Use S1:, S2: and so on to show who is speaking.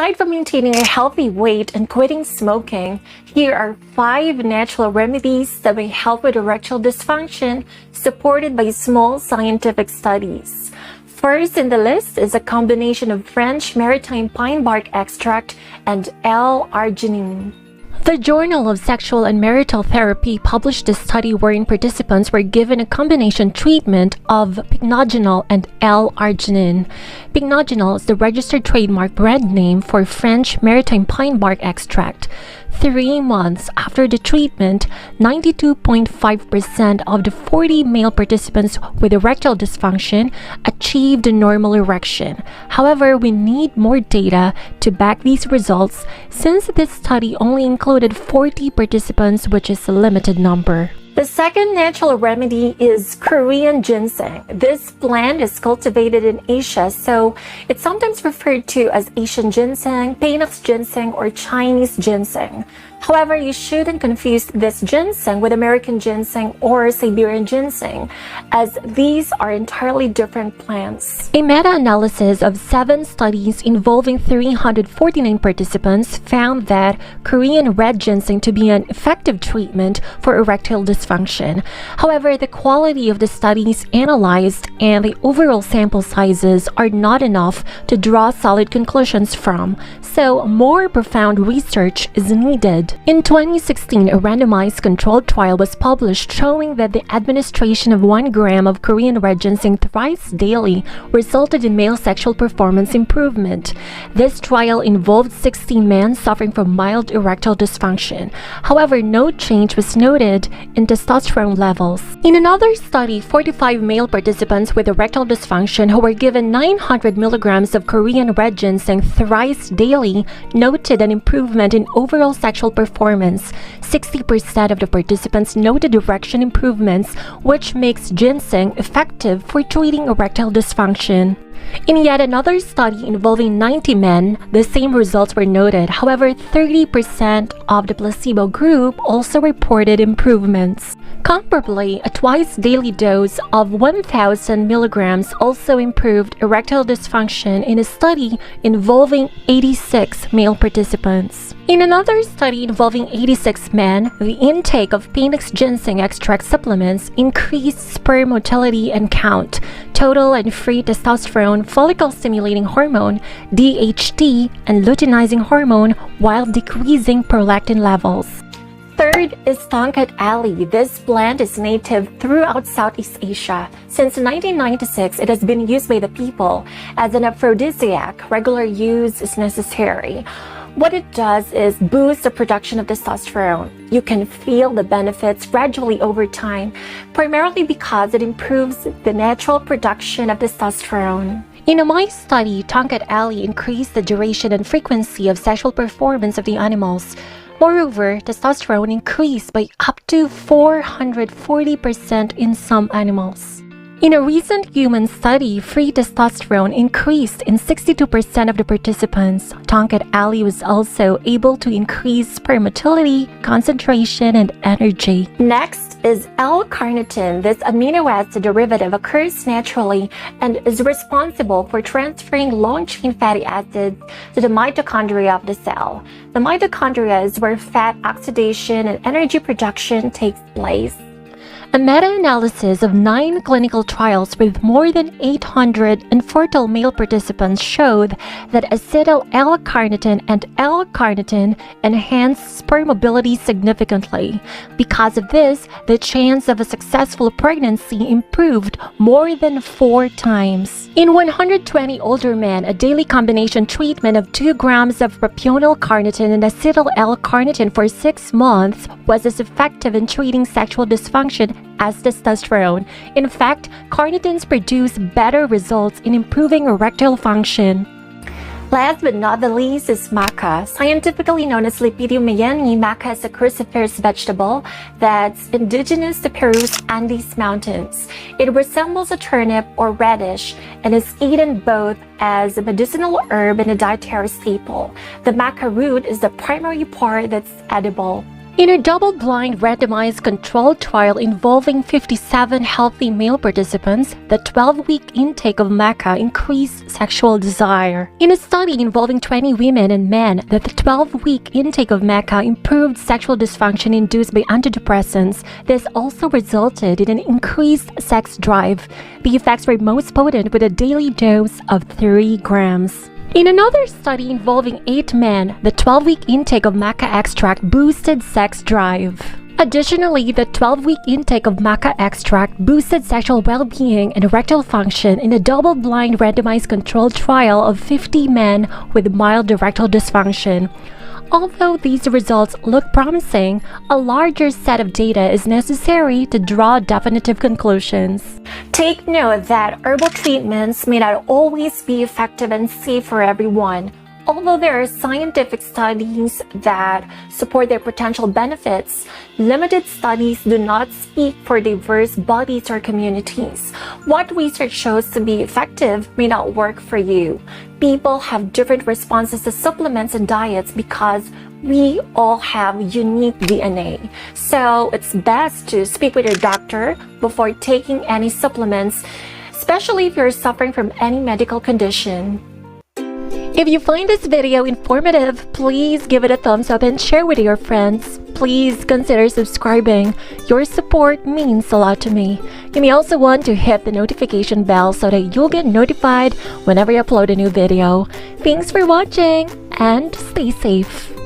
S1: Aside from maintaining a healthy weight and quitting smoking, here are 5 natural remedies that may help with erectile dysfunction, supported by small scientific studies. First in the list is a combination of French maritime pine bark extract and L-arginine. The Journal of Sexual and Marital Therapy published a study wherein participants were given a combination treatment of pycnogenol and L-arginine. Pycnogenol is the registered trademark brand name for French maritime pine bark extract. 3 months after the treatment, 92.5% of the 40 male participants with erectile dysfunction achieved a normal erection. However, we need more data to back these results since this study only included 40 participants, which is a limited number. The second natural remedy is Korean ginseng. This plant is cultivated in Asia, so it's sometimes referred to as Asian ginseng, Panax ginseng, or Chinese ginseng. However, you shouldn't confuse this ginseng with American ginseng or Siberian ginseng, as these are entirely different plants. A meta-analysis of 7 studies involving 349 participants found that Korean red ginseng to be an effective treatment for erectile dysfunction. However, the quality of the studies analyzed and the overall sample sizes are not enough to draw solid conclusions from, so more profound research is needed. In 2016, a randomized controlled trial was published showing that the administration of 1 gram of Korean red ginseng thrice daily resulted in male sexual performance improvement. This trial involved 16 men suffering from mild erectile dysfunction. However, no change was noted in testosterone levels. In another study, 45 male participants with erectile dysfunction who were given 900 milligrams of Korean red ginseng thrice daily noted an improvement in overall sexual performance. 60% of the participants noted erection improvements, which makes ginseng effective for treating erectile dysfunction. In yet another study involving 90 men, the same results were noted. However, 30% of the placebo group also reported improvements. Comparably, a twice-daily dose of 1,000 milligrams also improved erectile dysfunction in a study involving 86 male participants. In another study involving 86 men, the intake of Panax ginseng extract supplements increased sperm motility and count, total and free testosterone, follicle-stimulating hormone, DHT, and luteinizing hormone while decreasing prolactin levels. Third is Tongkat Ali. This plant is native throughout Southeast Asia. Since 1996, it has been used by the people as an aphrodisiac. Regular use is necessary. What it does is boost the production of testosterone. You can feel the benefits gradually over time, primarily because it improves the natural production of testosterone. In a mice study, Tongkat Ali increased the duration and frequency of sexual performance of the animals. Moreover, testosterone increased by up to 440% in some animals. In a recent human study, free testosterone increased in 62% of the participants. Tongkat Ali was also able to increase sperm motility, concentration, and energy. Next is L-carnitine. This amino acid derivative occurs naturally and is responsible for transferring long-chain fatty acids to the mitochondria of the cell. The mitochondria is where fat oxidation and energy production takes place. A meta-analysis of 9 clinical trials with more than 800 infertile male participants showed that acetyl L-carnitine and L-carnitine enhance sperm mobility significantly. Because of this, the chance of a successful pregnancy improved more than 4 times. In 120 older men, a daily combination treatment of 2 grams of propionyl carnitine and acetyl L-carnitine for 6 months was as effective in treating sexual dysfunction as testosterone. In fact, carnitines produce better results in improving erectile function. Last but not the least is maca. Scientifically known as Lepidium mayeni, maca is a cruciferous vegetable that's indigenous to Peru's Andes Mountains. It resembles a turnip or radish and is eaten both as a medicinal herb and a dietary staple. The maca root is the primary part that's edible. In a double-blind randomized controlled trial involving 57 healthy male participants, the 12-week intake of maca increased sexual desire. In a study involving 20 women and men, the 12-week intake of maca improved sexual dysfunction induced by antidepressants. This also resulted in an increased sex drive. The effects were most potent with a daily dose of 3 grams. In another study involving 8 men, the 12-week intake of maca extract boosted sex drive. Additionally, the 12-week intake of maca extract boosted sexual well-being and erectile function in a double-blind randomized controlled trial of 50 men with mild erectile dysfunction. Although these results look promising, a larger set of data is necessary to draw definitive conclusions. Take note that herbal treatments may not always be effective and safe for everyone. Although there are scientific studies that support their potential benefits, limited studies do not speak for diverse bodies or communities. What research shows to be effective may not work for you. People have different responses to supplements and diets because we all have unique DNA. So it's best to speak with your doctor before taking any supplements, especially if you're suffering from any medical condition. If you find this video informative, please give it a thumbs up and share with your friends. Please consider subscribing. Your support means a lot to me. You may also want to hit the notification bell so that you'll get notified whenever I upload a new video. Thanks for watching and stay safe.